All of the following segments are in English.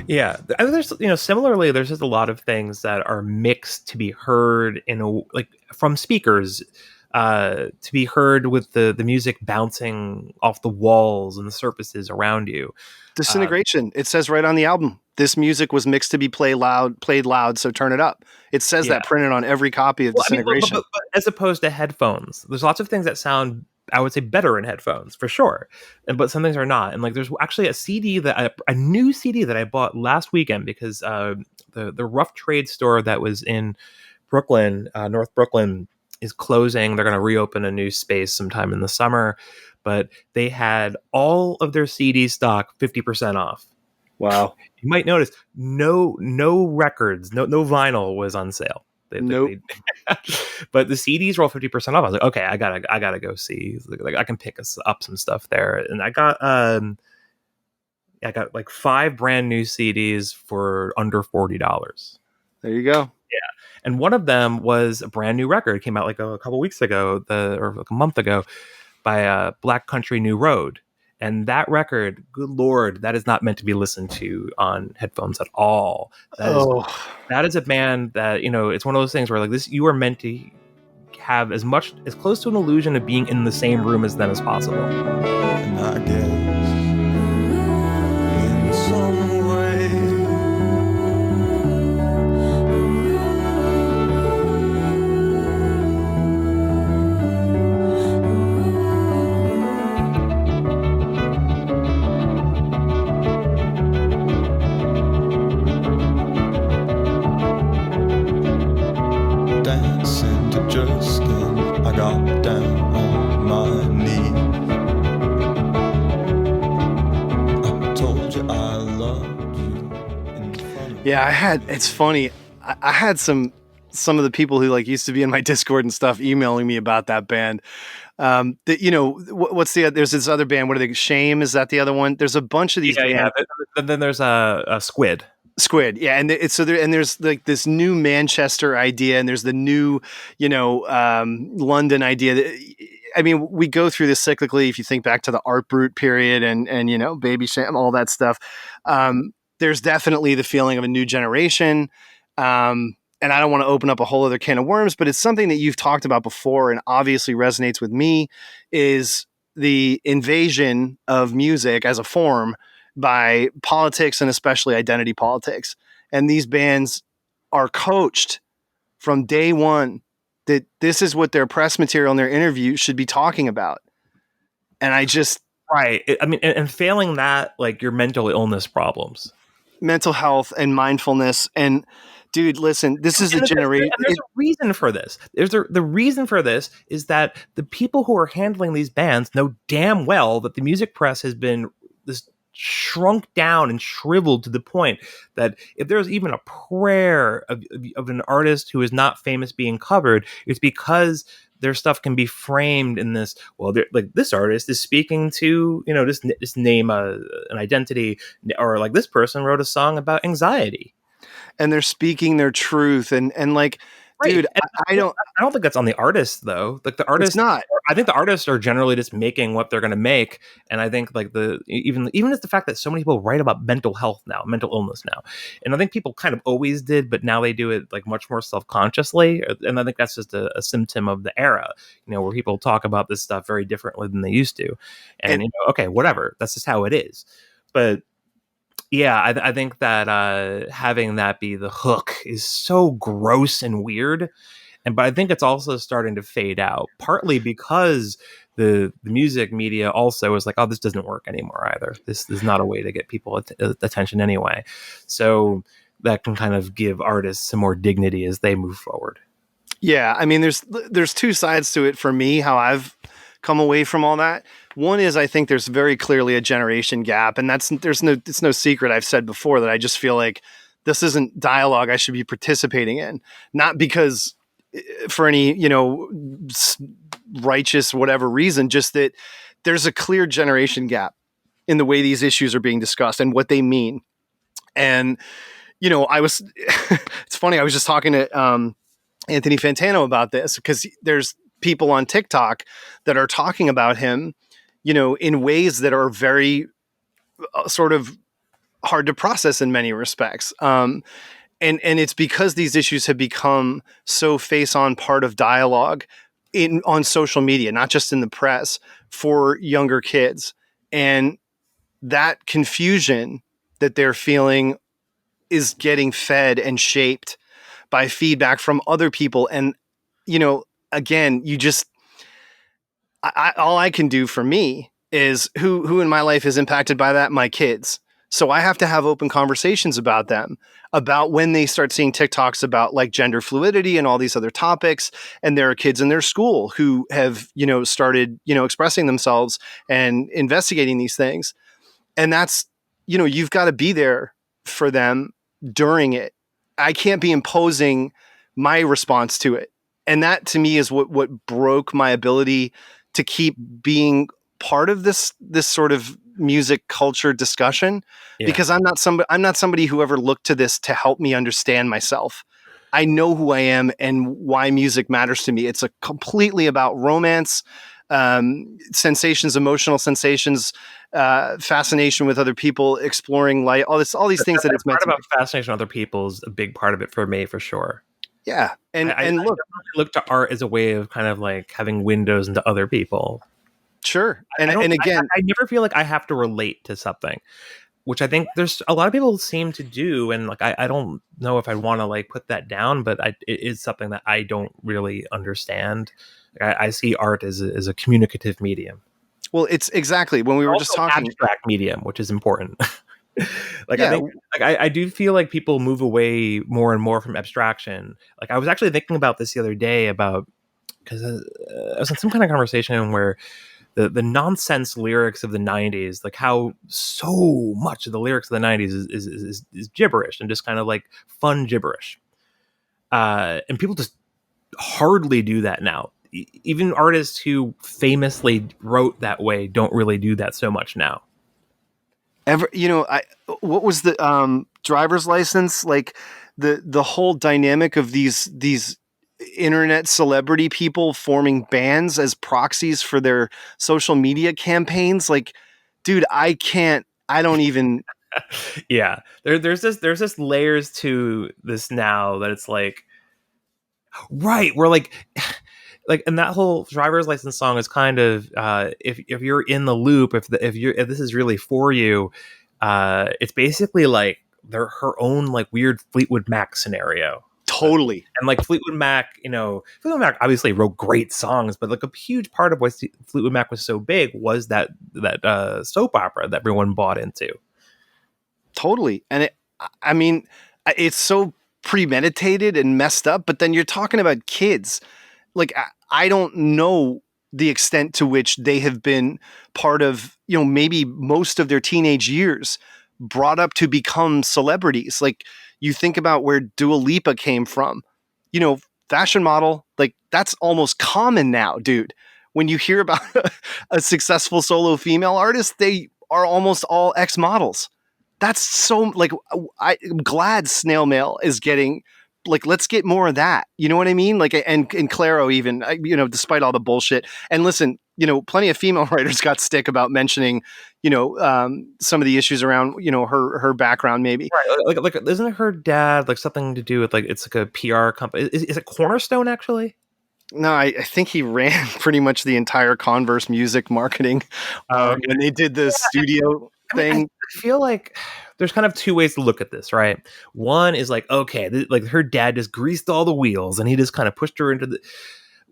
Yeah, there's similarly, there's just a lot of things that are mixed to be heard in a like from speakers, to be heard with the music bouncing off the walls and the surfaces around you. Disintegration. It says right on the album, this music was mixed to be played loud, so turn it up. It says Yeah, that printed on every copy of well, I mean, Disintegration. but as opposed to headphones, there's lots of things that sound, I would say, better in headphones for sure, but some things are not. And like, there's actually a new CD that I bought last weekend because the Rough Trade store that was in Brooklyn, North Brooklyn, is closing. They're going to reopen a new space sometime in the summer, but they had all of their CD stock 50% off. Wow. You might notice no records, no vinyl was on sale. Nope. But the CDs were all 50% off. I was like, okay, I gotta go see. Like I can pick up some stuff there, and I got like 5 brand new CDs for under $40. There you go. Yeah, and one of them was a brand new record. It came out like a couple weeks ago, or like a month ago, by Black Country New Road. And that record, good Lord, that is not meant to be listened to on headphones at all. That is a band that, it's one of those things where like this, you are meant to have as close to an illusion of being in the same room as them as possible. And I guess in some way dancing to just skin, I got down on my knees. I told you I loved you in front of Yeah, it's funny. I had some of the people who like used to be in my Discord and stuff emailing me about that band. What's there's this other band. What are they? Shame, is that the other one? There's a bunch of these bands. Yeah. Then there's a Squid. Squid, yeah, and there's like this new Manchester idea, and there's the new, London idea. I mean, we go through this cyclically. If you think back to the Art Brut period and Baby Sham, all that stuff, there's definitely the feeling of a new generation. And I don't want to open up a whole other can of worms, but it's something that you've talked about before and obviously resonates with me, is the invasion of music as a form by politics, and especially identity politics. And these bands are coached from day one that this is what their press material and their interview should be talking about. And I just... Right. I mean, and failing that, like your mental illness problems. Mental health and mindfulness. And dude, listen, this is a generation. There's a reason for this. The reason for this is that the people who are handling these bands know damn well that the music press has been this shrunk down and shriveled to the point that if there's even a prayer of an artist who is not famous being covered, it's because their stuff can be framed in this, well, like this artist is speaking to, just name an identity, or like this person wrote a song about anxiety. And they're speaking their truth. And like, right. Dude, I don't think that's on the artists though. Like the artists, not. I think the artists are generally just making what they're going to make. And I think like even it's the fact that so many people write about mental health now, mental illness now. And I think people kind of always did, but now they do it like much more self-consciously. And I think that's just a symptom of the era, where people talk about this stuff very differently than they used to. And okay, whatever. That's just how it is. But yeah, I think that having that be the hook is so gross and weird. But I think it's also starting to fade out, partly because the music media also is like, oh, this doesn't work anymore either. This is not a way to get people attention anyway. So that can kind of give artists some more dignity as they move forward. Yeah, I mean, there's two sides to it for me, how I've come away from all that. One is, I think there's very clearly a generation gap, and it's no secret. I've said before that I just feel like this isn't dialogue I should be participating in, not because for any, righteous, whatever reason, just that there's a clear generation gap in the way these issues are being discussed and what they mean. And, it's funny. I was just talking to Anthony Fantano about this, because there's people on TikTok that are talking about him, in ways that are very sort of hard to process in many respects. And it's because these issues have become so face-on part of dialogue on social media, not just in the press, for younger kids. And that confusion that they're feeling is getting fed and shaped by feedback from other people. And, again, all I can do for me is who in my life is impacted by that? My kids. So I have to have open conversations about them, about when they start seeing TikToks about like gender fluidity and all these other topics. And there are kids in their school who have, started, expressing themselves and investigating these things. And that's, you've got to be there for them during it. I can't be imposing my response to it. And that to me is what broke my ability to keep being part of this sort of music culture discussion, because I'm not somebody who ever looked to this to help me understand myself. I know who I am and why music matters to me. It's completely about romance, sensations, emotional sensations, fascination with other people, exploring light, all these things that it's meant to be. Part about fascination with other people is a big part of it for me, for sure. Yeah. And look, I look to art as a way of kind of like having windows into other people. Sure. And again, I never feel like I have to relate to something, which I think there's a lot of people seem to do. And like, I don't know if I want to like put that down, but it is something that I don't really understand. I see art as a communicative medium. Well, it's exactly when we were also just talking abstract medium, which is important. I think I do feel like people move away more and more from abstraction. Like I was actually thinking about this the other day because I was in some kind of conversation where the nonsense lyrics of the 90s, like how so much of the lyrics of the 90s is gibberish and just kind of like fun gibberish. And people just hardly do that now. Even artists who famously wrote that way don't really do that so much now. What was the driver's license? Like the whole dynamic of these internet celebrity people forming bands as proxies for their social media campaigns. Like, dude, I don't even. Yeah, there's this layers to this now that it's like, right, we're like and that whole driver's license song is kind of if you're in the loop, if this is really for you, it's basically like her own like weird Fleetwood Mac scenario. Totally. And like Fleetwood Mac, Fleetwood Mac obviously wrote great songs, but like a huge part of why Fleetwood Mac was so big was that soap opera that everyone bought into. Totally. And it's so premeditated and messed up, but then you're talking about kids. Like, I don't know the extent to which they have been part of, maybe most of their teenage years brought up to become celebrities. Like, you think about where Dua Lipa came from, fashion model, like that's almost common now, dude. When you hear about a successful solo female artist, they are almost all ex-models. That's so like, I'm glad Snail Mail is getting like, let's get more of that. You know what I mean? Like, and Claro even, despite all the bullshit. And listen, plenty of female writers got stick about mentioning, some of the issues around, her background maybe. Right. Like, isn't her dad like something to do with like, it's like a PR company? Is it Cornerstone actually? No, I think he ran pretty much the entire Converse music marketing when they did the studio thing. I feel like there's kind of two ways to look at this, right? One is like, okay, like her dad just greased all the wheels and he just kind of pushed her into the.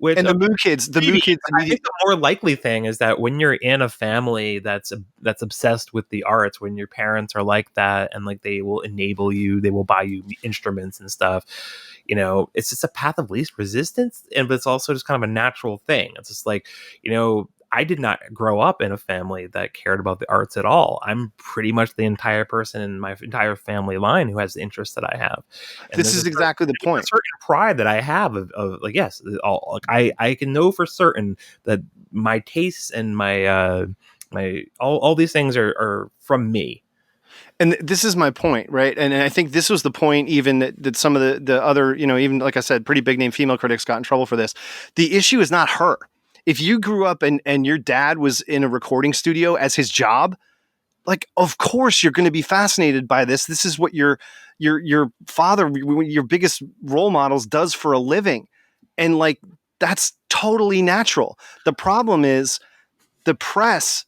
And the Moo Kids. I think the more likely thing is that when you're in a family that's obsessed with the arts, when your parents are like that and like they will enable you, they will buy you instruments and stuff, it's just a path of least resistance, but it's also just kind of a natural thing. It's just like, I did not grow up in a family that cared about the arts at all. I'm pretty much the entire person in my entire family line who has the interest that I have. And this is exactly the point. A certain pride that I have of like, yes, I can know for certain that my tastes and my all these things are from me. And this is my point, right? And I think this was the point even that some of the other, even like I said, pretty big name female critics got in trouble for this. The issue is not her. If you grew up and your dad was in a recording studio as his job, like, of course you're going to be fascinated by this. This is what your father, your biggest role models, does for a living. And like, that's totally natural. The problem is the press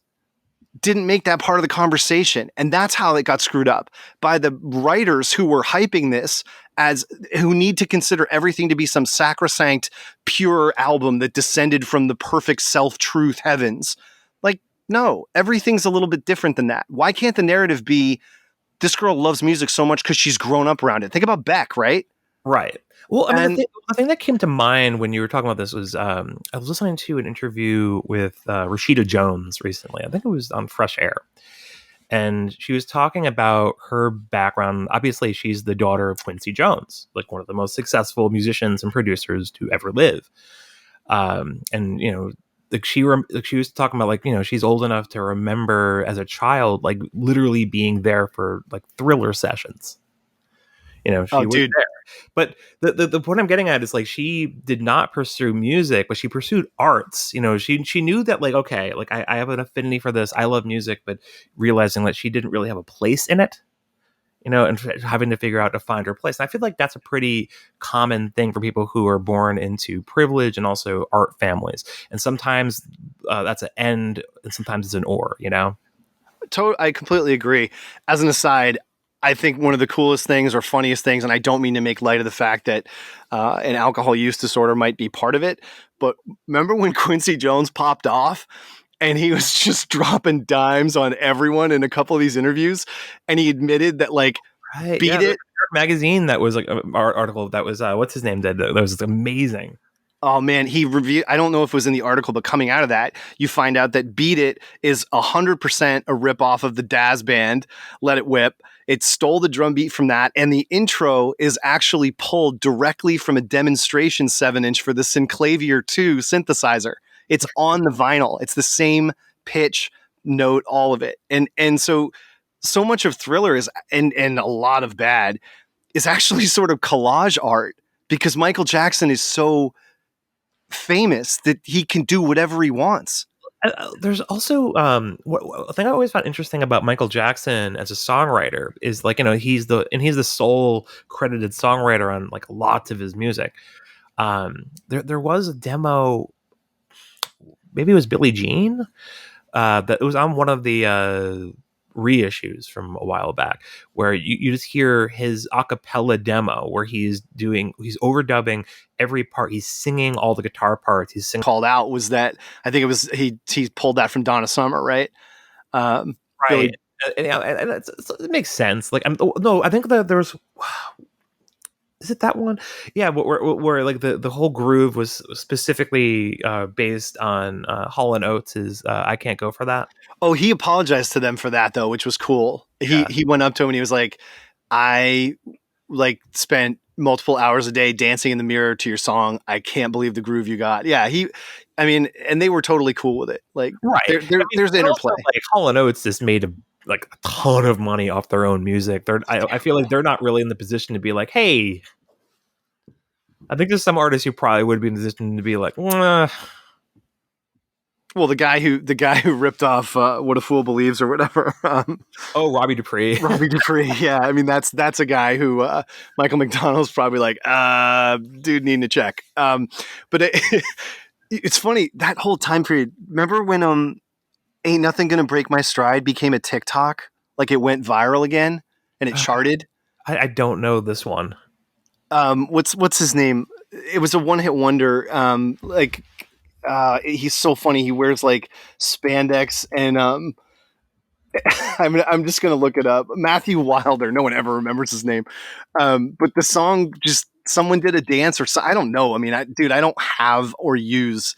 didn't make that part of the conversation. And that's how it got screwed up by the writers who were hyping this as who need to consider everything to be some sacrosanct, pure album that descended from the perfect self-truth heavens. Like, no, everything's a little bit different than that. Why can't the narrative be this girl loves music so much because she's grown up around it? Think about Beck, right? Right. Well, I mean, the thing that came to mind when you were talking about this was I was listening to an interview with Rashida Jones recently. I think it was on Fresh Air. And she was talking about her background. Obviously, she's the daughter of Quincy Jones, like one of the most successful musicians and producers to ever live. And, you know, like she was talking about, like, you know, she's old enough to remember as a child, like literally being there for like Thriller sessions. You know, she was there. But the point I'm getting at is, like, she did not pursue music, but she pursued arts. You know, she knew that, like, okay, like I have an affinity for this. I love music, but realizing that she didn't really have a place in it, you know, and having to figure out to find her place. And I feel like that's a pretty common thing for people who are born into privilege and also art families. And sometimes that's an and sometimes it's an or, you know? I completely agree. As an aside, I think one of the coolest things or funniest things, and I don't mean to make light of the fact that an alcohol use disorder might be part of it, but remember when Quincy Jones popped off and he was just dropping dimes on everyone in a couple of these interviews, and he admitted that, like, Beat It magazine, that was like an article that was what's his name did, that was amazing. Oh man, he reviewed, I don't know if it was in the article, but coming out of that, you find out that Beat It is 100% a ripoff of the Daz band, Let It Whip. It stole the drum beat from that, and the intro is actually pulled directly from a demonstration 7-inch for the Synclavier 2 synthesizer. It's on the vinyl. It's the same pitch, note, all of it. And so much of Thriller is, and a lot of Bad, is actually sort of collage art, because Michael Jackson is so famous that he can do whatever he wants. There's also a thing I always found interesting about Michael Jackson as a songwriter is, like, you know, he's the sole credited songwriter on like lots of his music. There was a demo, maybe it was Billie Jean, that it was on one of the reissues from a while back, where you just hear his a cappella demo where he's overdubbing every part. He's singing all the guitar parts. He's singing. Called out was that, I think it was, he pulled that from Donna Summer, right? Right. Billy, and it makes sense. Like, I think that there was. Is it that one? Yeah, where like the whole groove was specifically based on Hall & Oates' I Can't Go For That. Oh, he apologized to them for that, though, which was cool. Yeah. He went up to him and he was like, I like spent multiple hours a day dancing in the mirror to your song. I can't believe the groove you got. Yeah, and they were totally cool with it. Like, right. There's the interplay. Also, like, Hall & Oates just made a ton of money off their own music. I feel like they're not really in the position to be like, hey. I think there's some artists who probably would be in the position to be like, well, the guy who ripped off What a Fool Believes or whatever. Robbie Dupree. Robbie Dupree. Yeah, I mean that's a guy who Michael McDonald's probably like, dude, needing to check. But it's funny, that whole time period. Remember when Ain't Nothing Gonna Break My Stride became a TikTok? Like, it went viral again and it charted. I don't know this one. What's his name? It was a one-hit wonder. He's so funny. He wears like spandex and I'm just gonna look it up. Matthew Wilder. No one ever remembers his name. But the song, just someone did a dance or so. I don't know. I mean, I don't have or use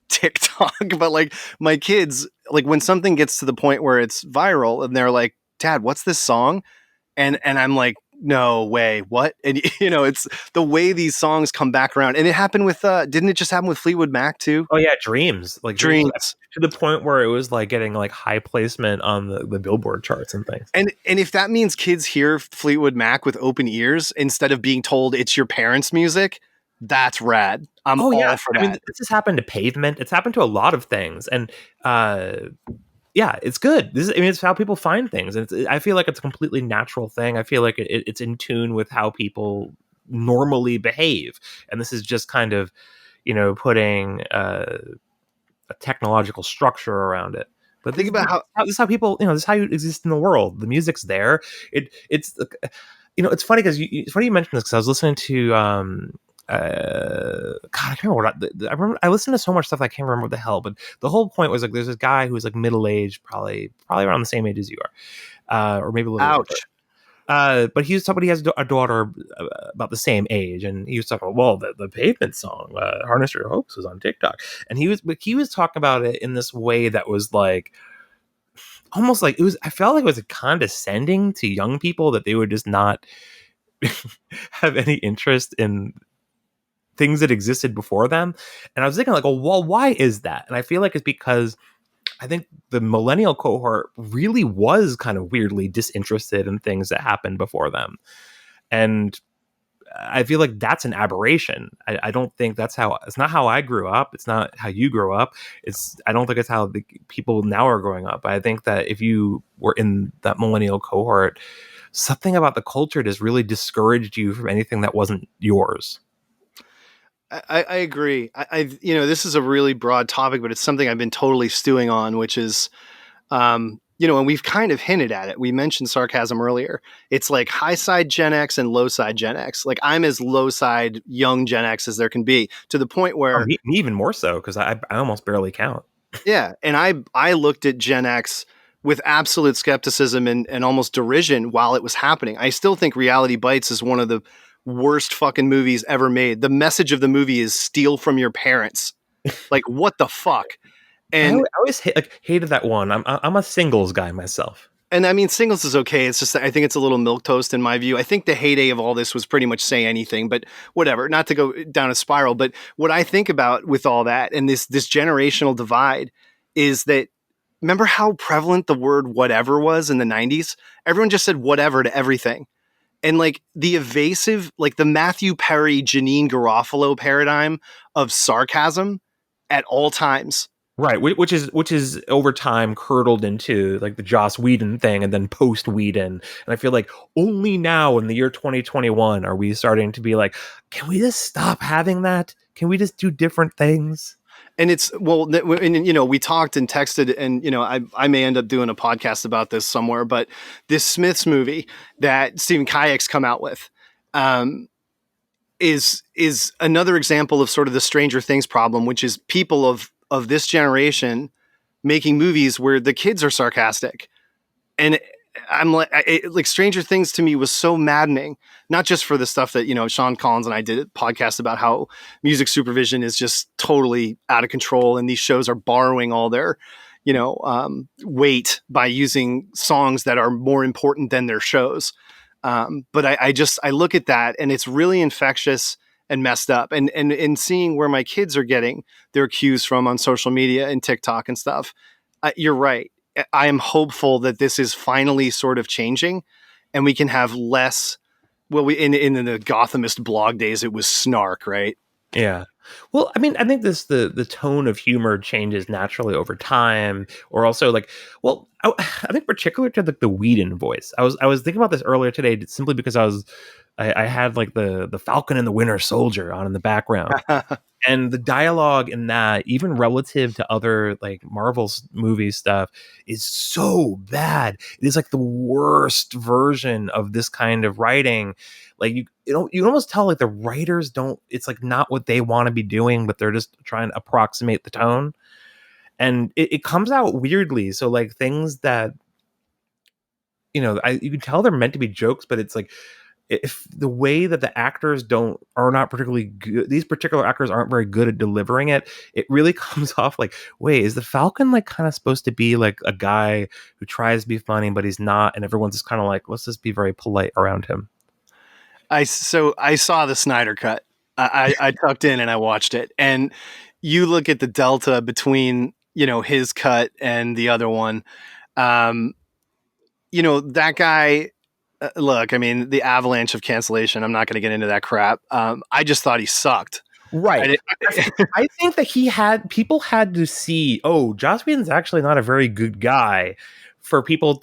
TikTok, but like my kids, like when something gets to the point where it's viral and they're like, Dad, what's this song? And I'm like, no way, what? And you know, it's the way these songs come back around. And it happened with didn't it just happen with Fleetwood Mac too? Oh yeah, Dreams. Like Dreams. To the point where it was like getting like high placement on the Billboard charts and things. And if that means kids hear Fleetwood Mac with open ears instead of being told it's your parents' music, that's rad. I'm all for that. I mean, this has happened to Pavement. It's happened to a lot of things. And yeah, it's good. It's how people find things. And I feel like it's a completely natural thing. I feel like it's in tune with how people normally behave. And this is just kind of, putting a technological structure around it. But Think about how this is how people, this is how you exist in the world. The music's there. It's it's funny because it's funny you mentioned this, because I was listening to God, I can't remember I remember. I listened to so much stuff I can't remember what the hell. But the whole point was like, there's this guy who's like middle aged, probably around the same age as you are, or maybe a little older. But he was talking. He has a daughter about the same age, and he was talking about, well, the Pavement song, "Harness Your Hopes," was on TikTok, and he was talking about it in this way that was like, almost like it was. I felt like it was condescending to young people, that they would just not have any interest in things that existed before them. And I was thinking like, well, why is that? And I feel like it's because I think the millennial cohort really was kind of weirdly disinterested in things that happened before them. And I feel like that's an aberration. I don't think it's not how I grew up. It's not how you grew up. I don't think it's how the people now are growing up. I think that if you were in that millennial cohort, something about the culture just really discouraged you from anything that wasn't yours. I agree. This is a really broad topic, but it's something I've been totally stewing on, which is, and we've kind of hinted at it. We mentioned sarcasm earlier. It's like high side Gen X and low side Gen X. Like, I'm as low side young Gen X as there can be, to the point where me even more so, because I almost barely count. Yeah. And I looked at Gen X with absolute skepticism and almost derision while it was happening. I still think Reality Bites is one of the worst fucking movies ever made. The message of the movie is steal from your parents. Like, what the fuck? And I always hated that one. I'm a Singles guy myself. And I mean, Singles is okay. It's just that I think it's a little milquetoast in my view. I think the heyday of all this was pretty much Say Anything, but whatever. Not to go down a spiral, but what I think about with all that and this generational divide is that, remember how prevalent the word whatever was in the 90s? Everyone just said whatever to everything. And like the evasive, like the Matthew Perry, Janine Garofalo paradigm of sarcasm at all times. Right, which is over time curdled into like the Joss Whedon thing, and then post Whedon. And I feel like only now in the year 2021 are we starting to be like, can we just stop having that? Can we just do different things? And it's, well, and, we talked and texted, and, I may end up doing a podcast about this somewhere, but this Smiths movie that Stephen Kayak's come out with is another example of sort of the Stranger Things problem, which is people of this generation making movies where the kids are sarcastic. And I'm like Stranger Things to me was so maddening, not just for the stuff that, Sean Collins and I did a podcast about how music supervision is just totally out of control. And these shows are borrowing all their, weight by using songs that are more important than their shows. But I look at that and it's really infectious and messed up, and seeing where my kids are getting their cues from on social media and TikTok and stuff. You're right. I am hopeful that this is finally sort of changing and we can have less. Well, in the Gothamist blog days, it was snark, right? Yeah. Well, I mean, I think the tone of humor changes naturally over time, or also like, well, I think particular to the Whedon voice. I was thinking about this earlier today, simply because I had like the Falcon and the Winter Soldier on in the background. And the dialogue in that, even relative to other like Marvel's movie stuff, is so bad. It is like the worst version of this kind of writing. Like you can almost tell like the writers don't. It's like not what they want to be doing, but they're just trying to approximate the tone, and it comes out weirdly. So like things that you can tell they're meant to be jokes, but it's like, if the way that the actors are not particularly good, these particular actors aren't very good at delivering it, it really comes off like, wait, is the Falcon like kind of supposed to be like a guy who tries to be funny, but he's not, and everyone's just kind of like, let's just be very polite around him. I saw the Snyder cut. I tucked in and I watched it, and you look at the delta between, his cut and the other one. That guy, look, I mean, the avalanche of cancellation, I'm not going to get into that crap. I just thought he sucked. Right. I think that people had to see, oh, Joss Whedon's actually not a very good guy for people.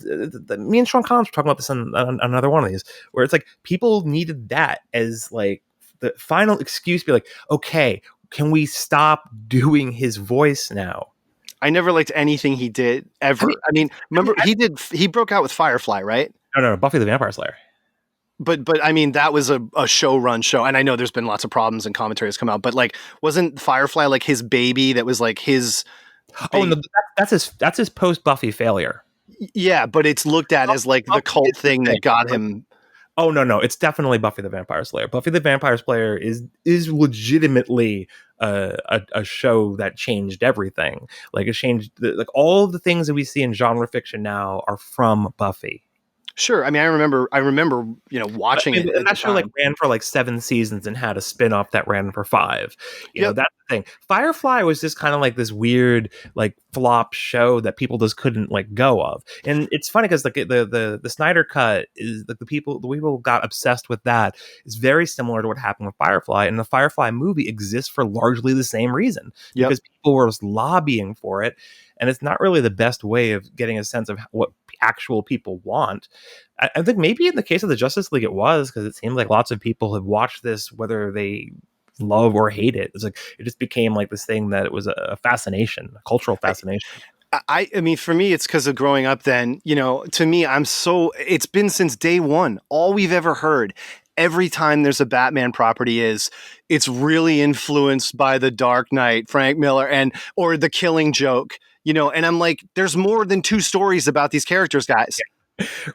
Me and Sean Collins were talking about this on another one of these, where it's like people needed that as like the final excuse to be like, okay, can we stop doing his voice now? I never liked anything he did ever. I mean, remember he broke out with Firefly, right? No, Buffy the Vampire Slayer. But I mean, that was a show, and I know there's been lots of problems and commentaries come out, but like, wasn't Firefly like his baby that was like his? Oh no, that's his post Buffy failure. Yeah, but it's looked at as like the cult thing that got him. Oh no, it's definitely Buffy the Vampire Slayer. Buffy the Vampire Slayer is legitimately a show that changed everything. Like it changed like all the things that we see in genre fiction now are from Buffy. Sure. I mean, I remember, watching it. And that show like ran for like 7 seasons and had a spin-off that ran for 5. You know, that's the thing. Firefly was just kind of like this weird, like flop show that people just couldn't like go of. And it's funny because like the Snyder Cut is like the people got obsessed with that is very similar to what happened with Firefly. And the Firefly movie exists for largely the same reason because people were just lobbying for it. And it's not really the best way of getting a sense of what actual people want. I think maybe in the case of the Justice League it was, because it seemed like lots of people have watched this whether they love or hate it. It's like it just became like this thing that it was a fascination, a cultural fascination. I mean, for me, it's because of growing up then, to me, it's been since day one. All we've ever heard every time there's a Batman property it's really influenced by The Dark Knight, Frank Miller, or The Killing Joke. And I'm like, there's more than 2 stories about these characters, guys.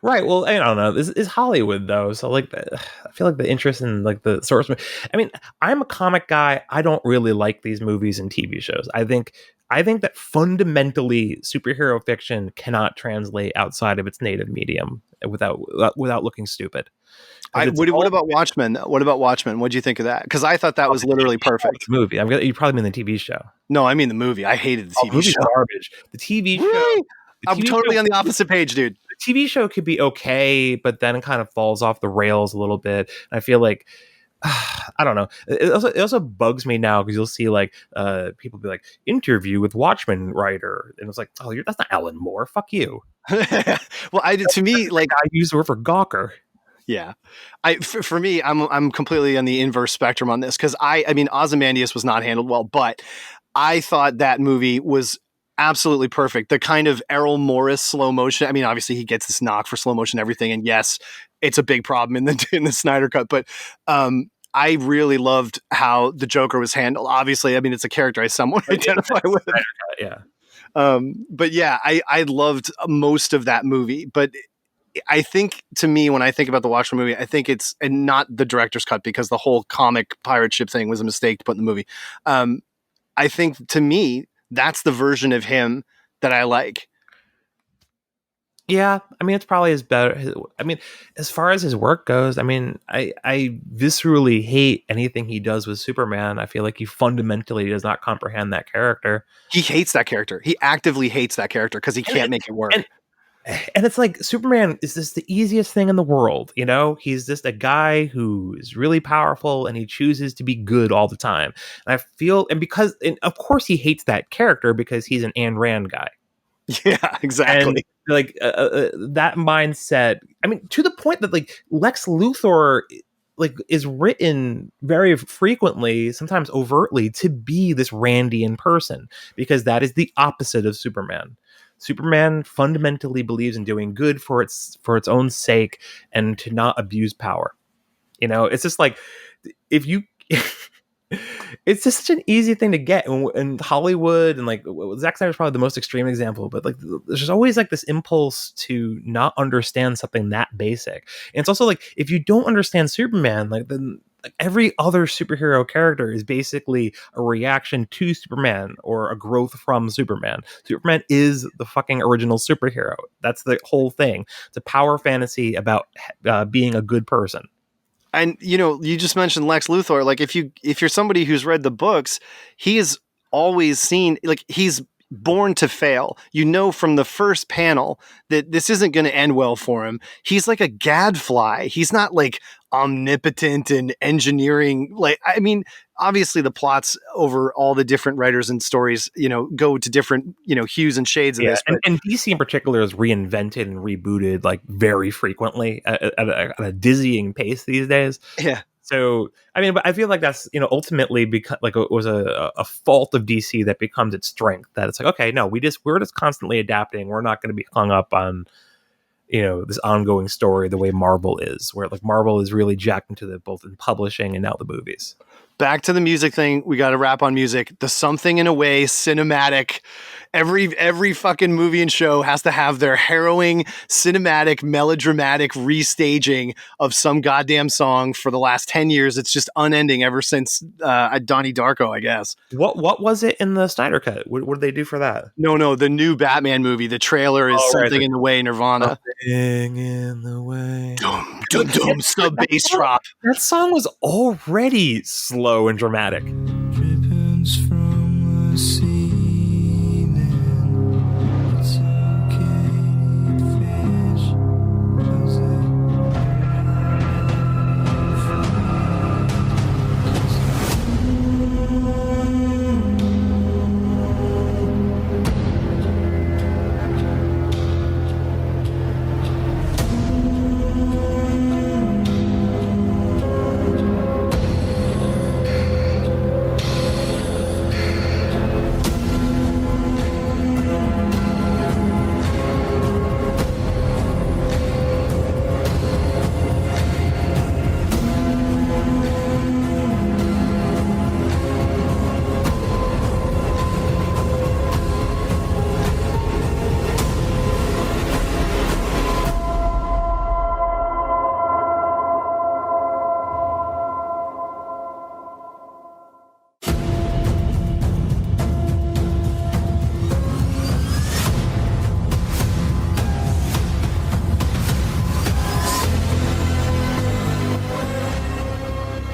Right. Well, I don't know. This is Hollywood, though. So, like, I feel like the interest in like the source. I mean, I'm a comic guy. I don't really like these movies and TV shows. I think that fundamentally superhero fiction cannot translate outside of its native medium without looking stupid. What about Watchmen? What about Watchmen? What do you think of that? Because I thought that was literally perfect. Movie. You probably mean the TV show. No, I mean the movie. I hated the TV show. Garbage. The TV show. I'm totally on the opposite page, dude. The TV show could be okay, but then it kind of falls off the rails a little bit. And I feel like I don't know. It also bugs me now because you'll see like people be like interview with Watchmen writer, and it's like, oh, that's not Alan Moore. Fuck you. Well, to me, like I use the word for gawker. Yeah, for me, I'm completely on the inverse spectrum on this because I mean, Ozymandias was not handled well, but I thought that movie was absolutely perfect. The kind of Errol Morris slow motion. I mean, obviously he gets this knock for slow motion, everything, and yes, it's a big problem in the Snyder Cut. But I really loved how the Joker was handled. Obviously, I mean, it's a character I somewhat identify with. Yeah. But yeah, I loved most of that movie, but I think to me, when I think about the Watchmen movie, I think it's and not the director's cut because the whole comic pirate ship thing was a mistake to put in the movie. I think to me, that's the version of him that I like. Yeah, I mean, it's probably his better. I mean, as far as his work goes, I mean, I viscerally hate anything he does with Superman. I feel like he fundamentally does not comprehend that character. He hates that character. He actively hates that character because he can't make it work. And it's like Superman is just the easiest thing in the world, you know? He's just a guy who is really powerful and he chooses to be good all the time. And I feel, and of course he hates that character because he's an Ayn Rand guy. Yeah, exactly. And like that mindset. I mean, to the point that like Lex Luthor like is written very frequently, sometimes overtly, to be this Randian person because that is the opposite of Superman. Superman fundamentally believes in doing good for its own sake and to not abuse power. You know, it's just like if you it's just such an easy thing to get in Hollywood, and like Zack Snyder's probably the most extreme example, but like there's always like this impulse to not understand something that basic. And it's also like if you don't understand Superman, like then like every other superhero character is basically a reaction to Superman or a growth from Superman. Superman is the fucking original superhero. That's the whole thing. It's a power fantasy about being a good person. And you just mentioned Lex Luthor. Like if you're somebody who's read the books, he is always seen like he's born to fail. You know from the first panel that this isn't going to end well for him. He's like a gadfly. He's not like omnipotent and engineering. Like, I mean, obviously the plots over all the different writers and stories, go to different, hues and shades of this. But and DC in particular is reinvented and rebooted like very frequently at a dizzying pace these days. Yeah. So, I mean, but I feel like that's, ultimately because like it was a fault of DC that becomes its strength, that it's like, okay, no, we're just constantly adapting. We're not going to be hung up on, this ongoing story the way Marvel is, where like Marvel is really jacked into both in publishing and now the movies. Back to the music thing. We got to wrap on music. The Something in a Way cinematic. Every fucking movie and show has to have their harrowing, cinematic, melodramatic restaging of some goddamn song for the last 10 years. It's just unending ever since Donnie Darko, I guess. What was it in the Snyder Cut? What did they do for that? No, the new Batman movie. The trailer is Something in the Way, Nirvana. Something in the Way. Dum, dum, dum, sub bass drop. That song was already slow and dramatic. Drippings from the ceiling. It's okay to fish. 'Cause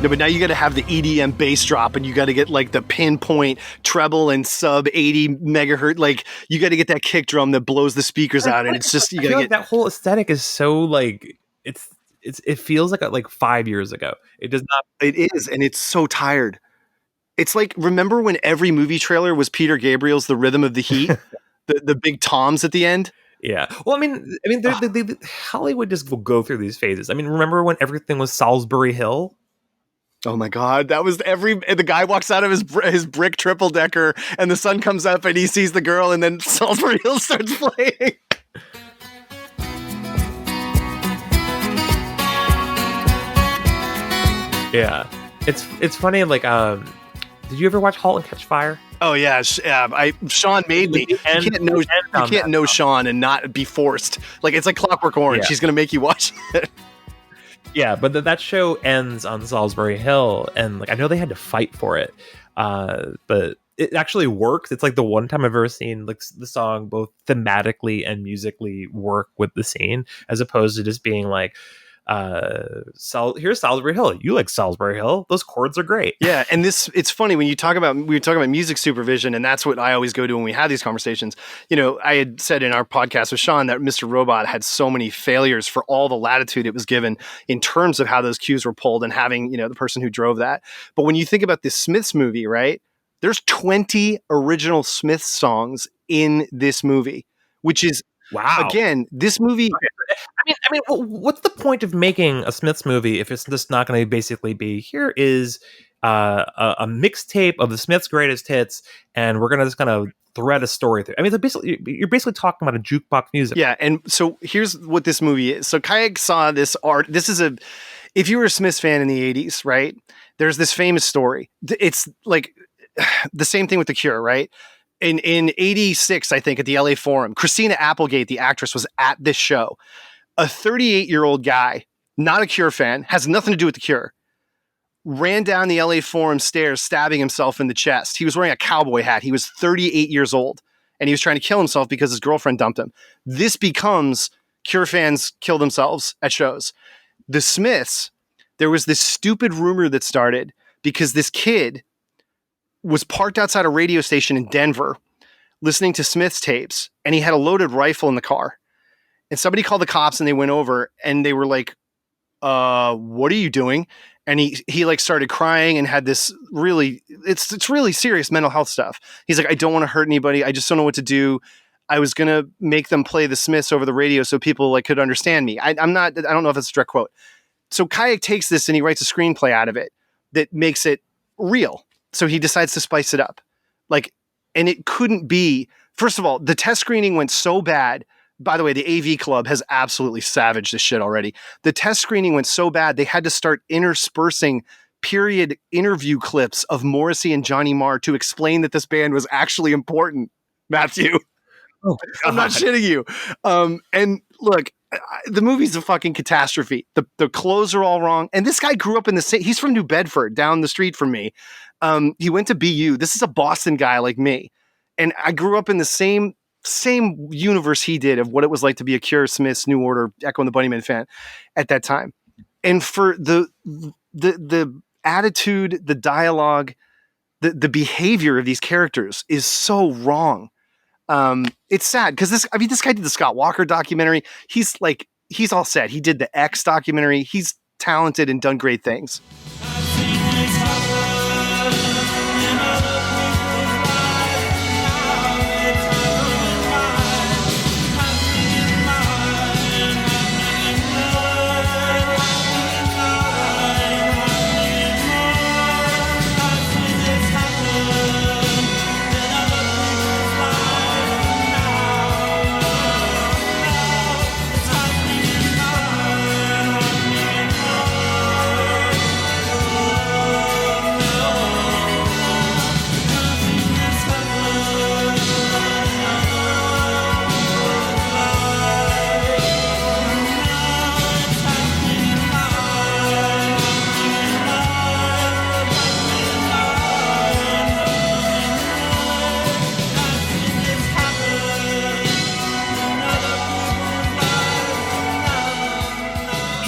No, but now you got to have the EDM bass drop, and you got to get like the pinpoint treble and sub 80 megahertz. Like you got to get that kick drum that blows the speakers out, and it's just you got to get that whole aesthetic is so like it feels like 5 years ago. It does not. It is, and it's so tired. It's like, remember when every movie trailer was Peter Gabriel's "The Rhythm of the Heat," the big toms at the end. Yeah. Well, I mean, Hollywood just will go through these phases. I mean, remember when everything was Salisbury Hill? Oh my God, that was the guy walks out of his brick triple decker, and the sun comes up, and he sees the girl, and then Salisbury Hill starts playing. Yeah, it's funny. Like, did you ever watch *Halt and Catch Fire*? Oh yeah, Sean made me. You can't know Sean and not be forced. Like it's like Clockwork Orange. Yeah. She's gonna make you watch it. Yeah, but that show ends on Salisbury Hill, and like I know they had to fight for it, but it actually works. It's like the one time I've ever seen like the song both thematically and musically work with the scene, as opposed to just being like, here's Salisbury Hill. You like Salisbury Hill? Those chords are great. Yeah, and it's funny when we were talking about music supervision, and that's what I always go to when we have these conversations. You know, I had said in our podcast with Sean that Mr. Robot had so many failures for all the latitude it was given in terms of how those cues were pulled and having, the person who drove that. But when you think about this Smiths movie, right? There's 20 original Smiths songs in this movie, which is wow. Again, this movie. Okay. I mean, what's the point of making a Smiths movie if it's just not going to basically be here is a mixtape of the Smiths' greatest hits, and we're just gonna thread a story through. I mean, you're basically talking about a jukebox music. Yeah, and so here's what this movie is. So Kayak saw this art. If you were a Smiths fan in the 80s, right? There's this famous story. It's like the same thing with The Cure, right? In 86, I think, at the LA Forum, Christina Applegate, the actress, was at this show. A 38-year-old guy, not a Cure fan, has nothing to do with The Cure, ran down the LA Forum stairs, stabbing himself in the chest. He was wearing a cowboy hat. He was 38 years old, and he was trying to kill himself because his girlfriend dumped him. This becomes Cure fans kill themselves at shows. The Smiths, there was this stupid rumor that started because this kid was parked outside a radio station in Denver listening to Smiths tapes, and he had a loaded rifle in the car. And somebody called the cops, and they went over, and they were like, what are you doing? And he like started crying and had this it's really serious mental health stuff. He's like, I don't want to hurt anybody. I just don't know what to do. I was going to make them play the Smiths over the radio so people like could understand me. I don't know if it's a direct quote. So Kayak takes this and he writes a screenplay out of it that makes it real. So he decides to spice it up. Like, and it couldn't be, first of all, the test screening went so bad. By the way, the AV Club has absolutely savaged this shit already. The test screening went so bad, they had to start interspersing period interview clips of Morrissey and Johnny Marr to explain that this band was actually important, Matthew. Oh, I'm not shitting you. And look, the movie's a fucking catastrophe. The clothes are all wrong. And this guy grew up in the same, he's from New Bedford, down the street from me. He went to BU. This is a Boston guy like me. And I grew up in the same universe he did of what it was like to be a Cure, Smiths, New Order, Echo and the Bunnymen fan at that time. And for the attitude, the dialogue, the behavior of these characters is so wrong. It's sad because this guy did the Scott Walker documentary. He's all set. He did the X documentary. He's talented and done great things.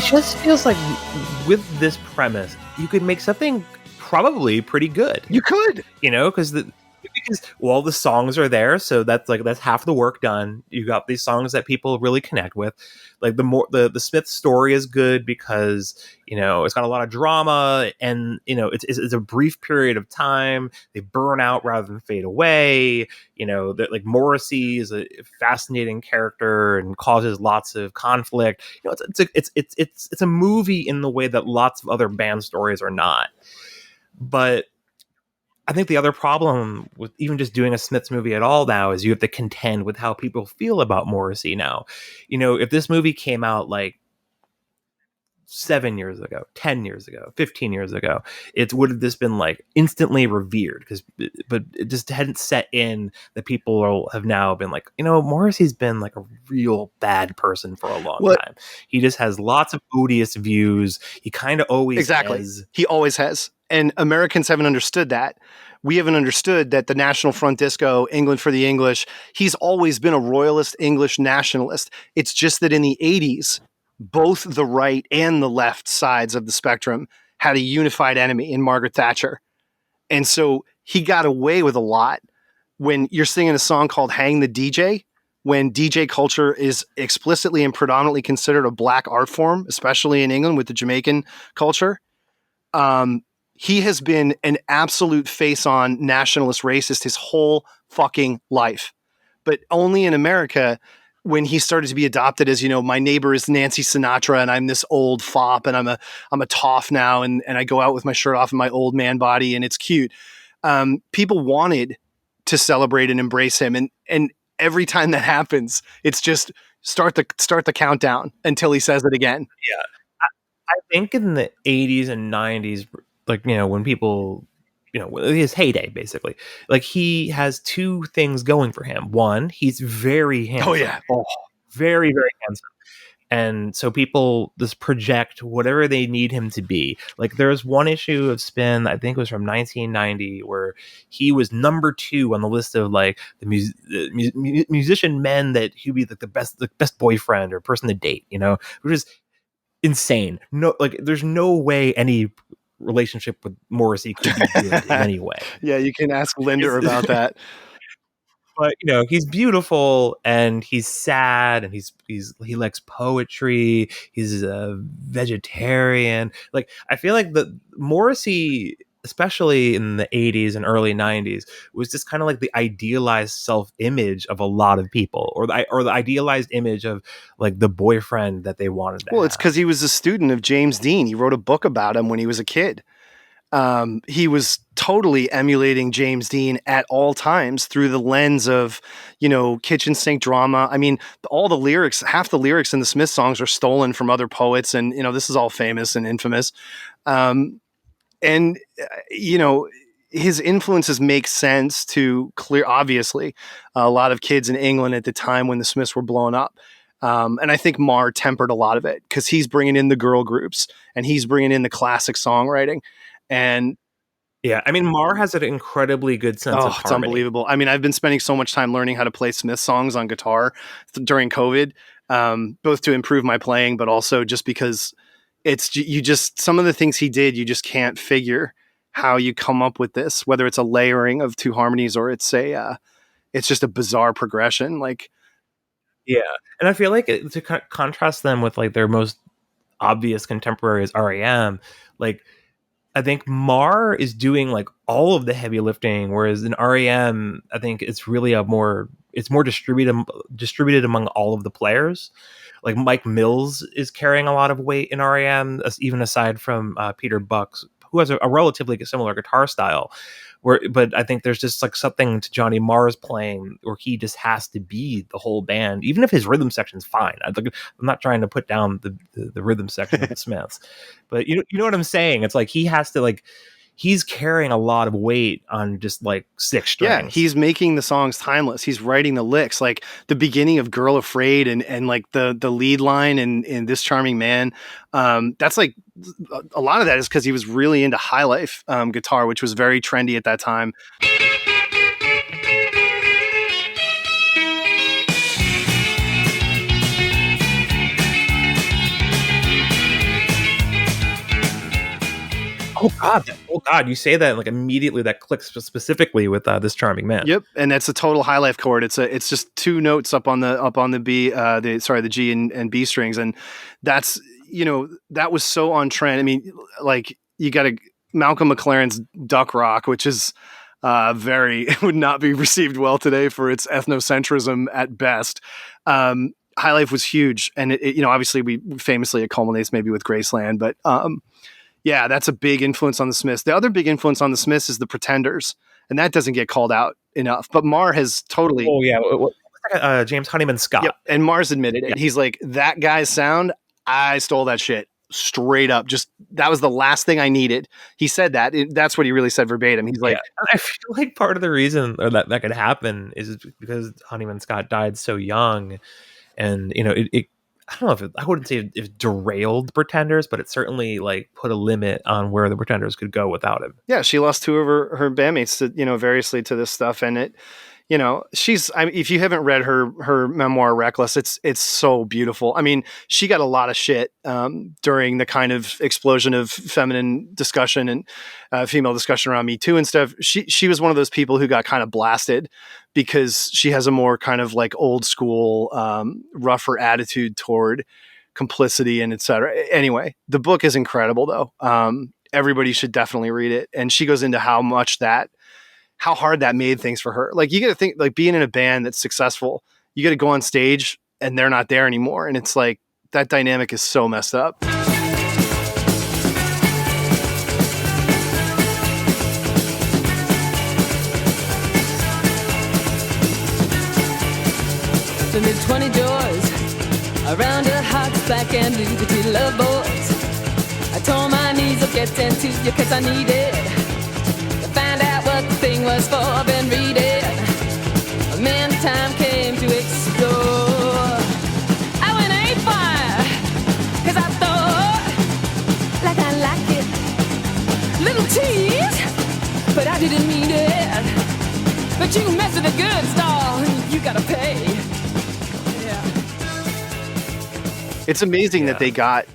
Just feels like with this premise, you could make something probably pretty good. You could, because all the songs are there, so that's half the work done. You got these songs that people really connect with. Like the Smiths story is good because it's got a lot of drama, and it's a brief period of time. They burn out rather than fade away. Like Morrissey is a fascinating character and causes lots of conflict. It's a movie in the way that lots of other band stories are not. But I think the other problem with even just doing a Smiths movie at all now is you have to contend with how people feel about Morrissey now. If this movie came out like 7 years ago, 10 years ago, 15 years ago, would have just been like instantly revered but it just hadn't set in that people have now been like, Morrissey's been like a real bad person for a long time. He just has lots of odious views. He kind of always has. He always has. And Americans haven't understood that. We haven't understood that the National Front Disco, England for the English, he's always been a royalist English nationalist. It's just that in the 80s, both the right and the left sides of the spectrum had a unified enemy in Margaret Thatcher. And so he got away with a lot. When you're singing a song called Hang the DJ, when DJ culture is explicitly and predominantly considered a black art form, especially in England with the Jamaican culture, he has been an absolute face-on nationalist racist his whole fucking life. But only in America, when he started to be adopted as, my neighbor is Nancy Sinatra and I'm this old fop and I'm a toff now and I go out with my shirt off and my old man body and it's cute. People wanted to celebrate and embrace him. And every time that happens, it's just start the countdown until he says it again. Yeah. I think in the 80s and 90s, when people, his heyday, basically, he has two things going for him. One, he's very handsome. Oh, yeah. Oh. Very, very handsome. And so people just project whatever they need him to be. There's one issue of Spin, I think it was from 1990, where he was number 2 on the list of the musician men that he'd be the best boyfriend or person to date, which is insane. No, there's no way any relationship with Morrissey could be good in any way. Yeah, you can ask Linder about that. but he's beautiful and he's sad and he likes poetry. He's a vegetarian. Like, I feel like the Morrissey, especially in the 80s and early 90s, was just kind of like the idealized self-image of a lot of people, or the idealized image of like the boyfriend that they wanted to Well, have. it's because he was a student of James Dean. He wrote a book about him when he was a kid. He was totally emulating James Dean at all times through the lens of, kitchen sink drama. I mean, all the lyrics, half the lyrics in the Smiths songs are stolen from other poets. And, this is all famous and infamous. And his influences make sense to obviously, a lot of kids in England at the time when the Smiths were blowing up. And I think Marr tempered a lot of it because he's bringing in the girl groups and he's bringing in the classic songwriting. And yeah, I mean, Marr has an incredibly good sense of harmony. It's unbelievable. I mean, I've been spending so much time learning how to play Smith songs on guitar during COVID, both to improve my playing, but also just because some of the things he did, you just can't figure how you come up with this, whether it's a layering of two harmonies or it's just a bizarre progression. Like, yeah. And I feel like to contrast them with like their most obvious contemporaries, REM, like, I think Marr is doing like all of the heavy lifting, whereas in REM, I think it's really more distributed among all of the players. Like Mike Mills is carrying a lot of weight in REM, even aside from Peter Buck, who has a relatively similar guitar style. But I think there's just like something to Johnny Marr's playing where he just has to be the whole band, even if his rhythm section's fine. I'm not trying to put down the rhythm section of the Smiths, but you know what I'm saying? It's like he has to he's carrying a lot of weight on just like six strings. Yeah, he's making the songs timeless. He's writing the licks, like the beginning of Girl Afraid and like the lead line in This Charming Man. That's like a lot of that is because he was really into high life guitar, which was very trendy at that time. Oh God! You say that and like immediately that clicks specifically with This Charming Man. Yep, and that's a total high life chord. It's just two notes up on the B, the G and B strings, and that's that was so on trend. I mean, like you got Malcolm McLaren's Duck Rock, which is would not be received well today for its ethnocentrism at best. High life was huge, and it obviously it culminates maybe with Graceland, but. Yeah, that's a big influence on the Smiths. The other big influence on the Smiths is the Pretenders, and that doesn't get called out enough. But Marr has totally... Oh, yeah. James Honeyman Scott. Yep, and Marr's admitted it. He's like, that guy's sound, I stole that shit. Straight up. Just, that was the last thing I needed. He said that. That's what he really said verbatim. He's like... I feel like part of the reason that could happen is because Honeyman Scott died so young, and, it I don't know I wouldn't say it derailed Pretenders, but it certainly like put a limit on where the Pretenders could go without him. Yeah, she lost two of her bandmates to, variously to this stuff. And it, if you haven't read her memoir Reckless, it's so beautiful. I mean, she got a lot of shit during the kind of explosion of feminine discussion and female discussion around Me Too and stuff. She was one of those people who got kind of blasted because she has a more kind of like old school, rougher attitude toward complicity and et cetera. Anyway, the book is incredible though. Everybody should definitely read it. And she goes into how hard that made things for her. Like you got to think, like being in a band that's successful, you got to go on stage and they're not there anymore. And it's like, that dynamic is so messed up. The mid-20 doors around her heart's black and blue, the two love boys. I tore my knees up getting to you cause I needed to find out what the thing was for. I've been reading, and then the time came to explore. I went ape fire cause I thought like I liked it. Little tease, but I didn't mean it. But you mess with the good stall, you gotta pay. It's amazing that they got,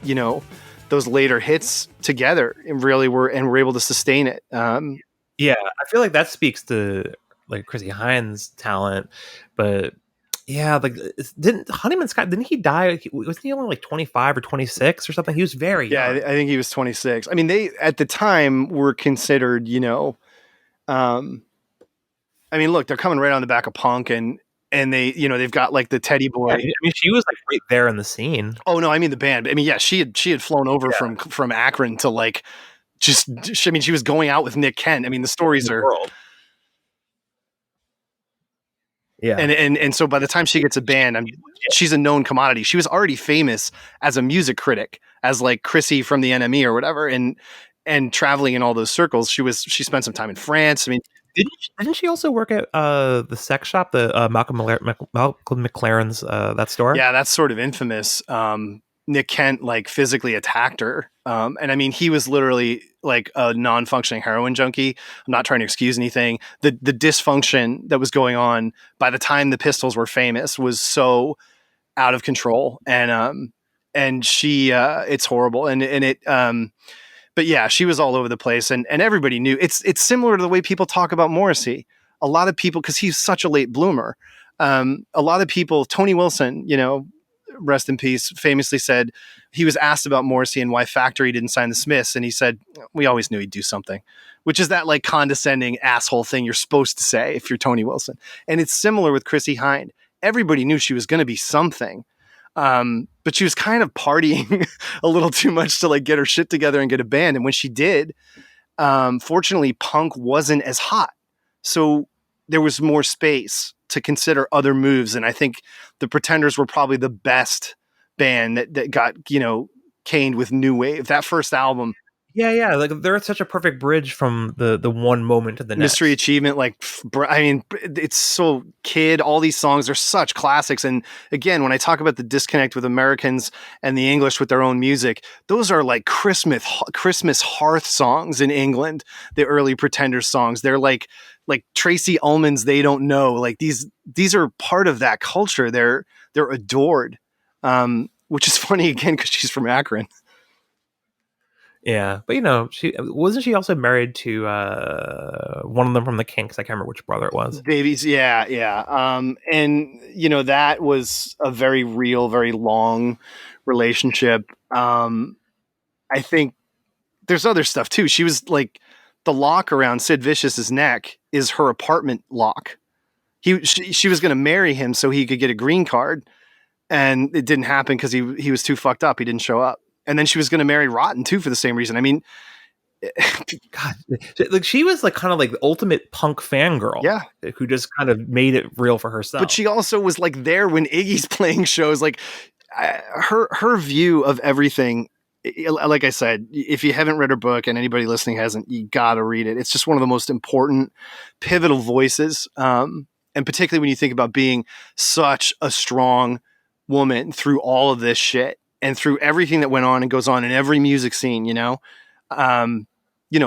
those later hits together and really were able to sustain it. Yeah, I feel like that speaks to like Chrissy Hynde's talent, but yeah, like didn't Honeyman Scott, didn't he die? Wasn't he only like 25 or 26 or something? He was very young. Yeah, I think he was 26. I mean, they at the time were considered, I mean, look, they're coming right on the back of Punk, and they, they've got like the Teddy Boy. Yeah, I mean, she was like right there in the scene. Oh no, I mean the band. I mean, yeah, she had flown over from Akron to like I mean, she was going out with Nick Kent. I mean, the stories are. World. Yeah, and so by the time she gets a band, she's a known commodity. She was already famous as a music critic, as like Chrissy from the NME or whatever, and traveling in all those circles. She spent some time in France. I mean, didn't she also work at the sex shop, the Malcolm McLaren's that store? Yeah, that's sort of infamous. Nick Kent like physically attacked her, and I mean he was literally like a non-functioning heroin junkie. I'm not trying to excuse anything. The dysfunction that was going on by the time the Pistols were famous was so out of control, and she it's horrible, and it but yeah, she was all over the place, and everybody knew. It's similar to the way people talk about Morrissey. A lot of people, because he's such a late bloomer, a lot of people, Tony Wilson, rest in peace, famously said he was asked about Morrissey and why Factory didn't sign the Smiths, and he said, we always knew he'd do something, which is that like condescending asshole thing you're supposed to say if you're Tony Wilson. And it's similar with Chrissy Hynde. Everybody knew she was going to be something, but she was kind of partying a little too much to like get her shit together and get a band. And when she did, fortunately, Punk wasn't as hot, so there was more space to consider other moves. And I think the Pretenders were probably the best band that got, caned with new wave. That first album. Yeah. Like they're such a perfect bridge from the one moment to the next. Mystery Achievement. Like, I mean, it's so Kid, all these songs are such classics. And again, when I talk about the disconnect with Americans and the English with their own music, those are like Christmas hearth songs in England, the early Pretenders songs. They're like Tracy Ullman's They Don't Know. Like these are part of that culture. They're adored, which is funny again because she's from Akron. Yeah, but she also married to one of them from the Kinks. I can't remember which brother it was. Babies, yeah. And that was a very real, very long relationship. I think there's other stuff too. She was like, the lock around Sid Vicious's neck is her apartment lock. She was going to marry him so he could get a green card, and it didn't happen because he was too fucked up. He didn't show up. And then she was going to marry Rotten too for the same reason. I mean, God, like she was like kind of like the ultimate punk fangirl. Yeah, who just kind of made it real for herself. But she also was like there when Iggy's playing shows. Like her view of everything. Like I said, if you haven't read her book, and anybody listening hasn't, you got to read it. It's just one of the most important, pivotal voices. And particularly when you think about being such a strong woman through all of this shit and through everything that went on and goes on in every music scene,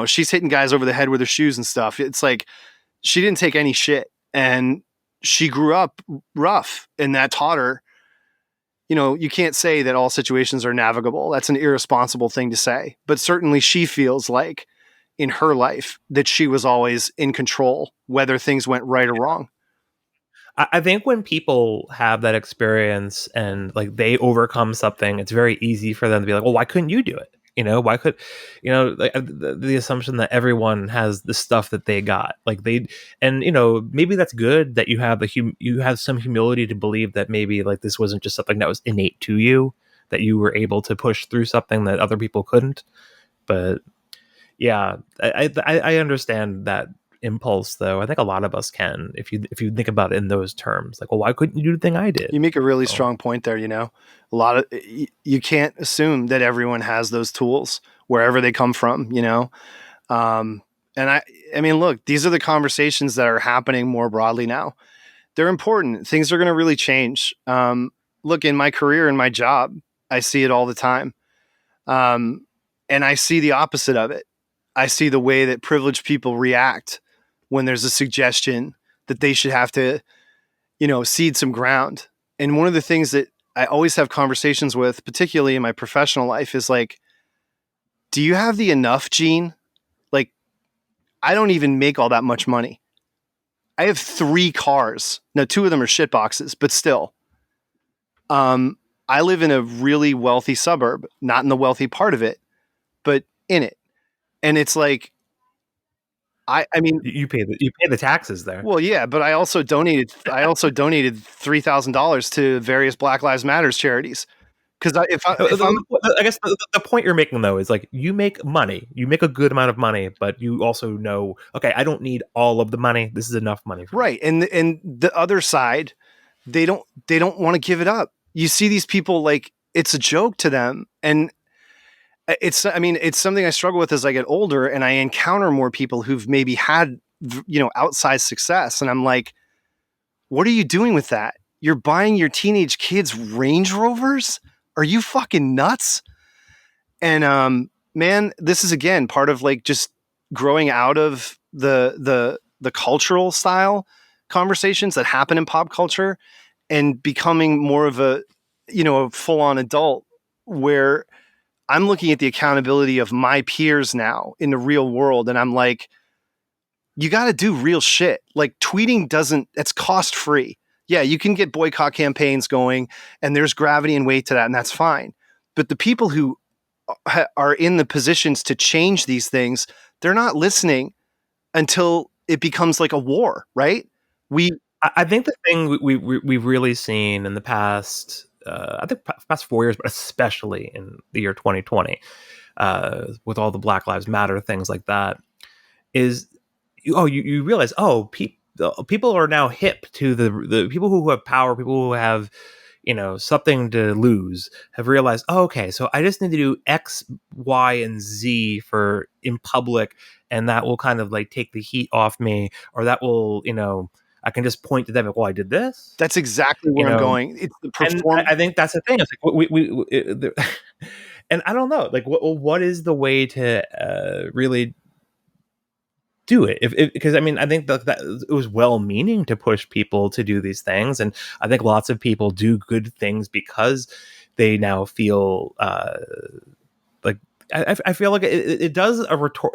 she's hitting guys over the head with her shoes and stuff. It's like, she didn't take any shit, and she grew up rough, and that taught her, you can't say that all situations are navigable. That's an irresponsible thing to say, but certainly she feels like in her life that she was always in control, whether things went right or wrong. I think when people have that experience and like they overcome something, it's very easy for them to be like, well, why couldn't you do it? Why could, like the assumption that everyone has the stuff that they got, like maybe that's good that you have you have some humility to believe that maybe like this wasn't just something that was innate to you, that you were able to push through something that other people couldn't. But yeah, I understand that impulse, though. I think a lot of us can, if you think about it in those terms, like, well, why couldn't you do the thing I did? You make a really strong point there. A lot of, you can't assume that everyone has those tools wherever they come from, and I mean, look, these are the conversations that are happening more broadly now. They're important. Things are going to really change. Look, in my career, in my job, I see it all the time. And I see the opposite of it. I see the way that privileged people react when there's a suggestion that they should have to, cede some ground. And one of the things that I always have conversations with, particularly in my professional life, is like, do you have the enough gene? Like, I don't even make all that much money. I have 3 cars. Now, 2 of them are shit boxes, but still. I live in a really wealthy suburb, not in the wealthy part of it, but in it. And it's like, I mean, You pay the taxes there. well, yeah, but I also donated $3,000 to various Black Lives Matters charities. Because I guess the point you're making though is like you make money, you make a good amount of money, but you also know, okay, I don't need all of the money. This is enough money for me. right, and the other side, they don't want to give it up. You see these people like it's a joke to them, and it's something I struggle with as I get older, and I encounter more people who've maybe had outsized success, and I'm like, what are you doing with that? You're buying your teenage kids Range Rovers? Are you fucking nuts? And man, this is again part of like just growing out of the cultural style conversations that happen in pop culture and becoming more of a full-on adult where I'm looking at the accountability of my peers now in the real world, and I'm like, you got to do real shit. Like tweeting it's cost free. Yeah, you can get boycott campaigns going, and there's gravity and weight to that, and that's fine. But the people who are in the positions to change these things, they're not listening until it becomes like a war, right? I think the thing we've really seen in the past, I think past 4 years, but especially in the year 2020, with all the Black Lives Matter things like that, is you realize people are now hip to the people who have power, people who have something to lose, have realized, okay, so I just need to do X, Y, and Z for in public, and that will kind of like take the heat off me, or that will I can just point to them like, well, I did this. That's exactly where I'm going. It's the performance. I think that's the thing. It's like and I don't know, like what is the way to really do it? Because I mean, I think that it was well-meaning to push people to do these things, and I think lots of people do good things because they now feel like I feel like it does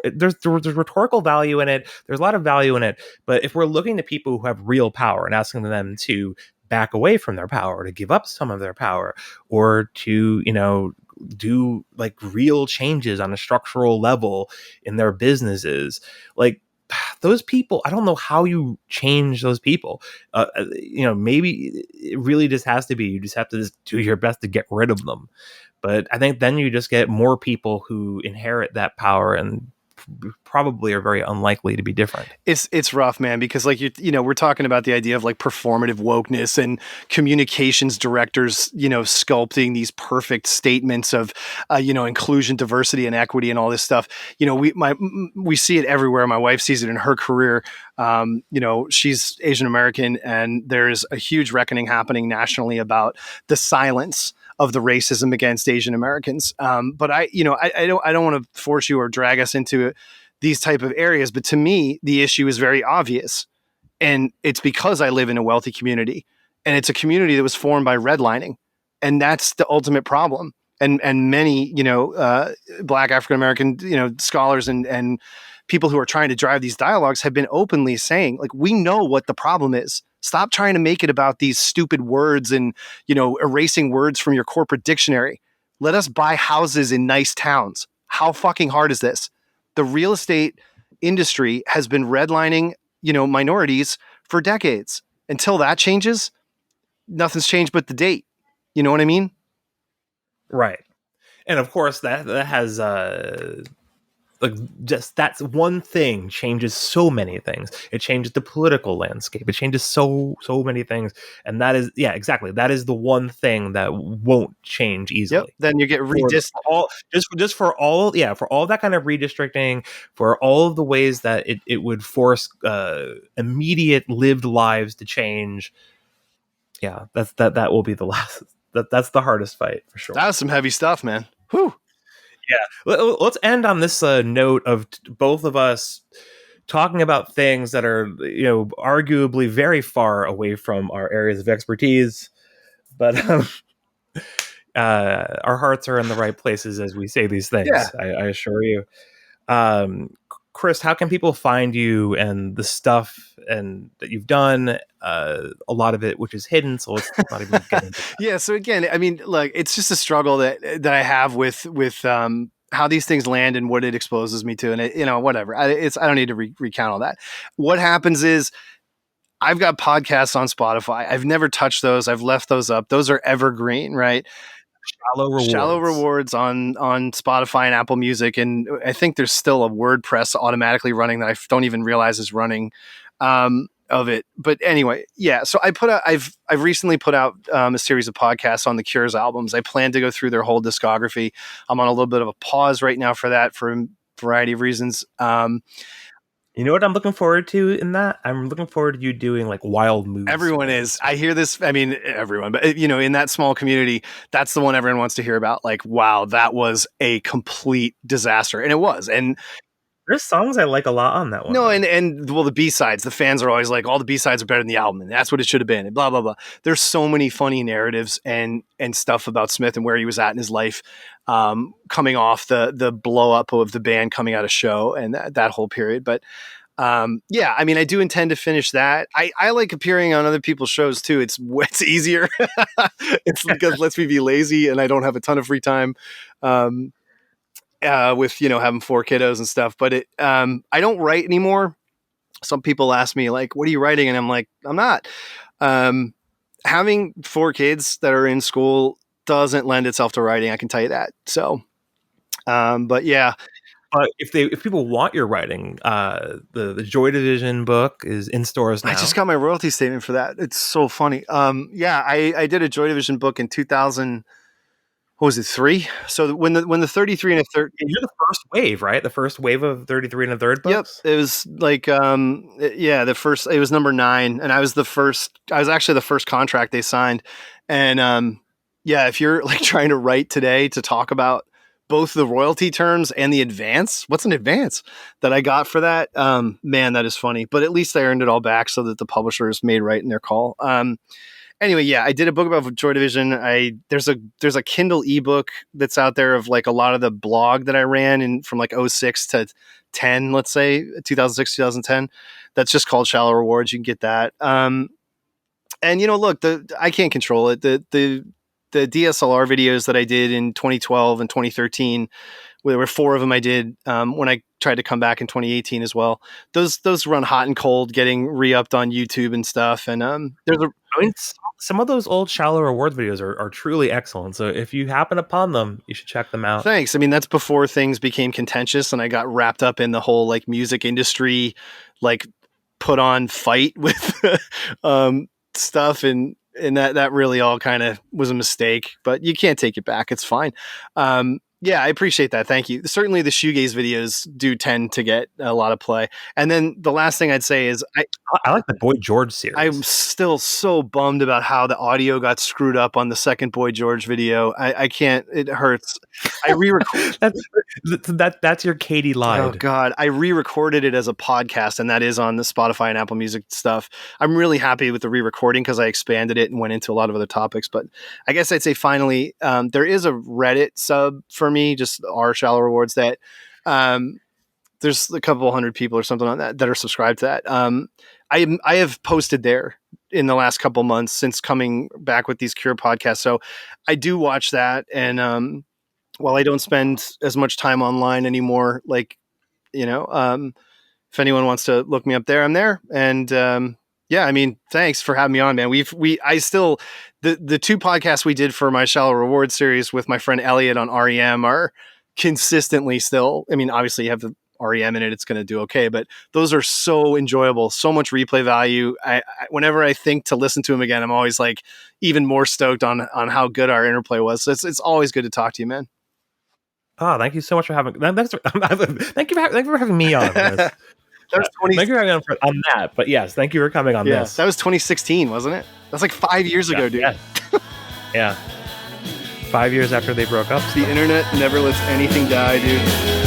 there's rhetorical value in it. There's a lot of value in it, but if we're looking to people who have real power and asking them to back away from their power, to give up some of their power, or to do like real changes on a structural level in their businesses, like those people, I don't know how you change those people. Maybe it really just has to be, you just have to just do your best to get rid of them. But I think then you just get more people who inherit that power and probably are very unlikely to be different. It's rough, man, because like we're talking about the idea of like performative wokeness and communications directors, sculpting these perfect statements of inclusion, diversity, and equity and all this stuff. We see it everywhere. My wife sees it in her career. She's Asian American, and there's a huge reckoning happening nationally about the silence of the racism against Asian Americans. But I don't want to force you or drag us into these type of areas. But to me, the issue is very obvious. And it's because I live in a wealthy community, and it's a community that was formed by redlining. And that's the ultimate problem. And many, Black African-American, scholars and people who are trying to drive these dialogues have been openly saying, like, we know what the problem is. Stop trying to make it about these stupid words and, erasing words from your corporate dictionary. Let us buy houses in nice towns. How fucking hard is this? The real estate industry has been redlining, minorities for decades. Until that changes, nothing's changed but the date. You know what I mean? Right. And of course that has like just that's one thing changes so many things. It changes the political landscape. It changes so many things, and that is exactly. That is the one thing that won't change easily. Yep. Then you get for all that kind of redistricting, for all of the ways that it would force immediate lived lives to change. Yeah, that will be the last. That's the hardest fight for sure. That's some heavy stuff, man. Whew. Yeah, let's end on this note of both of us talking about things that are, arguably very far away from our areas of expertise, but our hearts are in the right places as we say these things. Yeah. I assure you. Chris, how can people find you and the stuff and that you've done? A lot of it, which is hidden, so let's not even get into that. Yeah. So again, I mean, look, it's just a struggle that I have with how these things land and what it exposes me to, and it, whatever. I don't need to recount all that. What happens is, I've got podcasts on Spotify. I've never touched those. I've left those up. Those are evergreen, right? Shallow rewards on Spotify and Apple Music, and I think there's still a WordPress automatically running that I don't even realize is running of it. But anyway, yeah. So I've recently put out a series of podcasts on the Cure's albums. I plan to go through their whole discography. I'm on a little bit of a pause right now for that for a variety of reasons. You know what I'm looking forward to in that? I'm looking forward to you doing like wild moves. Everyone is. I hear this. I mean, everyone, but in that small community, that's the one everyone wants to hear about. Like, wow, that was a complete disaster. And it was. And there's songs I like a lot on that one. No, and the B-sides, the fans are always like, all the B-sides are better than the album, and that's what it should have been, and blah, blah, blah. There's so many funny narratives and stuff about Smith and where he was at in his life, coming off the blow up of the band coming out of show and that whole period. But yeah, I mean, I do intend to finish that. I like appearing on other people's shows too. It's easier. It's because lets me be lazy and I don't have a ton of free time. With having 4 kiddos and stuff, but I don't write anymore. Some people ask me like, what are you writing? And I'm like, I'm not. Having 4 kids that are in school doesn't lend itself to writing. I can tell you that. So, but yeah. If people want your writing, the Joy Division book is in stores now. I just got my royalty statement for that. It's so funny. Yeah, I did a Joy Division book in 2000. What was it, 3? So when the 33 and a third, you're the first wave, right? The first wave of 33 and a third books. Yep, it was like the first. It was number 9, and I was actually the first contract they signed. And yeah, if you're like trying to write today to talk about both the royalty terms and the advance, what's an advance that I got for that? Man, that is funny. But at least I earned it all back, so that the publishers made right in their call. Anyway, yeah, I did a book about Joy Division. There's a Kindle ebook that's out there of like a lot of the blog that I ran from like 06 to 10, let's say 2006, 2010. That's just called Shallow Rewards. You can get that. And look, I can't control it. The DSLR videos that I did in 2012 and 2013, there were 4 of them I did when I tried to come back in 2018 as well. Those run hot and cold, getting re-upped on YouTube and stuff. And some of those old Shallow Rewards videos are truly excellent. So if you happen upon them, you should check them out. Thanks. I mean, that's before things became contentious and I got wrapped up in the whole like music industry, like put on fight with stuff. And that really all kind of was a mistake, but you can't take it back. It's fine. Yeah, I appreciate that. Thank you. Certainly the shoegaze videos do tend to get a lot of play. And then the last thing I'd say is I like the Boy George series. I'm still so bummed about how the audio got screwed up on the second Boy George video. I can't, it hurts. I re-recorded. That's your Katie lied. Oh God. I re-recorded it as a podcast and that is on the Spotify and Apple Music stuff. I'm really happy with the re-recording because I expanded it and went into a lot of other topics. But I guess I'd say finally, there is a Reddit sub for me, just our Shallow Rewards that there's a couple hundred people or something on that are subscribed to that. I have posted there in the last couple months since coming back with these Cure podcasts. So I do watch that. And while I don't spend as much time online anymore, like, if anyone wants to look me up there, I'm there. And yeah, I mean, thanks for having me on, man. The 2 podcasts we did for my Shallow Reward series with my friend Elliot on REM are consistently still, I mean, obviously you have the REM in it, it's going to do okay, but those are so enjoyable, so much replay value. I whenever I think to listen to them again, I'm always like even more stoked on how good our interplay was. So it's always good to talk to you, man. Oh, thank you so much for having, thank you for having me on this. Thank you for having on that, but yes, thank you for coming on this. That was 2016, wasn't it? That's like 5 years ago, dude. Yeah. 5 years after they broke up. The internet never lets anything die, dude.